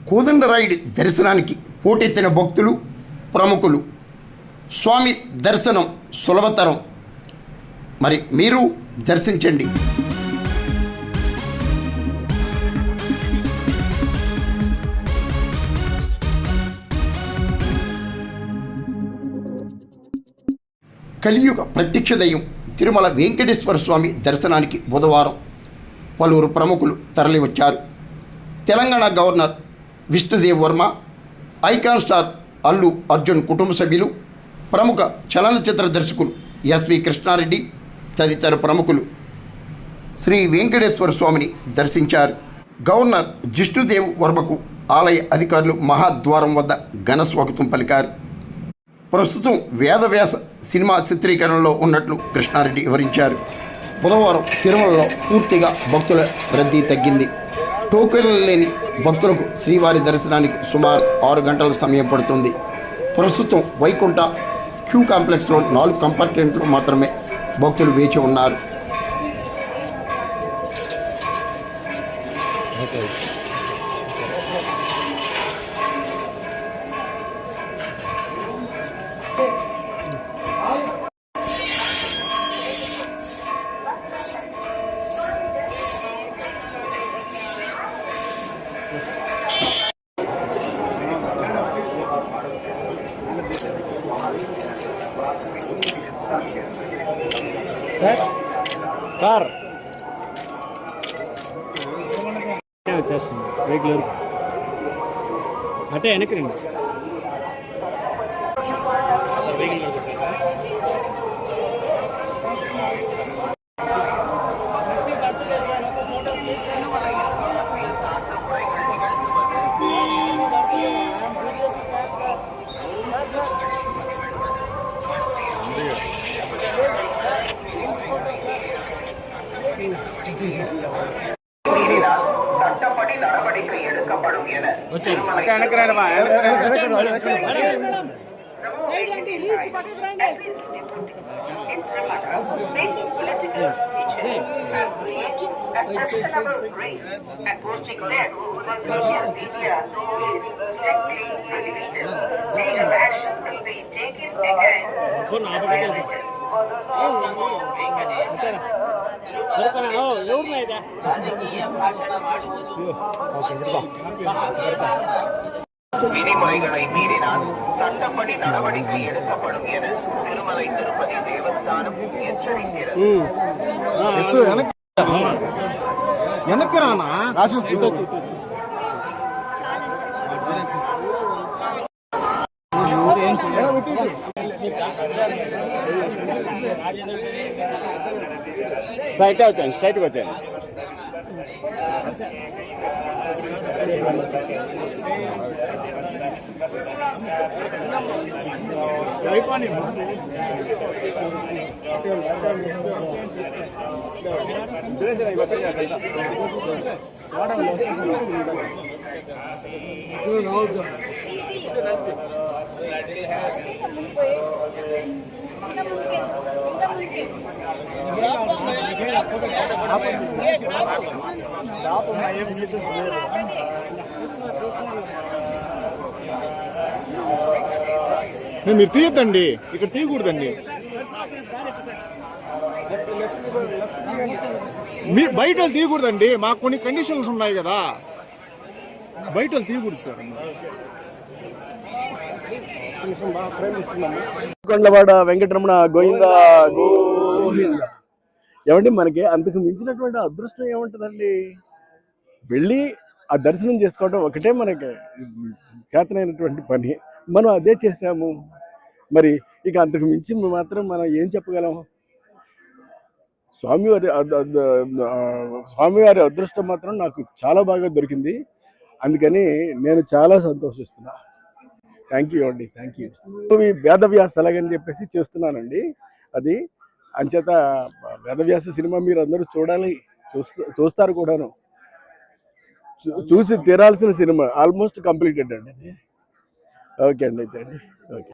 కోదండరాయుడి దర్శనానికి పోటెత్తిన భక్తులు ప్రముఖులు. స్వామి దర్శనం సులభతరం. మరి మీరు దర్శించండి. కలియుగ ప్రత్యక్ష దైవం తిరుమల వెంకటేశ్వర స్వామి దర్శనానికి బుధవారం పలువురు ప్రముఖులు తరలివచ్చారు. Telangana governor Vishnudev Varma, icon star Allu Arjun కుటుంబ సభ్యులు, ప్రముఖ చలనచిత్ర దర్శకులు ఎస్వి కృష్ణారెడ్డి తదితర ప్రముఖులు శ్రీ వెంకటేశ్వర స్వామిని దర్శించారు. గవర్నర్ జిష్ణుదేవ్ వర్మకు ఆలయ అధికారులు మహాద్వారం వద్ద ఘన స్వాగతం పలికారు. ప్రస్తుతం వేదవ్యాస సినిమా చిత్రీకరణలో ఉన్నట్లు కృష్ణారెడ్డి వివరించారు. బుధవారం తిరుమలలో పూర్తిగా భక్తుల రద్దీ తగ్గింది. టోకెన్లు లేని భక్తులకు శ్రీవారి దర్శనానికి సుమారు 6 గంటల సమయం పడుతుంది. ప్రస్తుతం వైకుంఠ క్యూ కాంప్లెక్స్లో 4 కంపార్ట్మెంట్లు మాత్రమే భక్తులు వేచి ఉన్నారు. సార్ కార్ వచ్చేస్తుంది రెగ్యులర్ అంటే వెనక్కి రండి. சட்டப்படி நடவடிக்கை எடுக்கப்படும் என விதிமுறைகளை மீறினால் சட்டப்படி நடவடிக்கை எடுக்கப்படும் என திருமலை திருப்பதி தேவஸ்தானம் எச்சரிக்கிறது. எனக்கு ராஜு స్ట్రైట్ వచ్చాను స్ట్రైట్గా వచ్చాను. మీరు తీయద్దండి, ఇక్కడ తీయకూడదండి. మీరు బయట తీయకూడదండి, మాకు కొన్ని కండిషన్స్ ఉన్నాయి కదా, బయట తీయకూడదు సార్. కొండవాడ వెంకటరమణ గోవింద గోవింద. ఏమండి, మనకి అంతకు మించినటువంటి అదృష్టం ఏముంటుందండి? వెళ్ళి ఆ దర్శనం చేసుకోవడం ఒకటే మనకి చేతనైనటువంటి పని. మనం అదే చేసాము. మరి ఇక అంతకు మించి మాత్రం మనం ఏం చెప్పగలం? స్వామివారి అదృష్టం మాత్రం నాకు చాలా బాగా దొరికింది. అందుకని నేను చాలా సంతోషిస్తున్నా. థ్యాంక్ యూ అండి, థ్యాంక్ యూ. వేదవ్యాస అలాగని చెప్పేసి చేస్తున్నానండి. అది అంచేత వేదవ్యాస సినిమా మీరు అందరూ చూడాలి, చూస్తారు కూడాను. చూసి తీరాల్సిన సినిమా. ఆల్మోస్ట్ కంప్లీటెడ్ అండి అది. ఓకే అండి, అయితే అండి, ఓకే.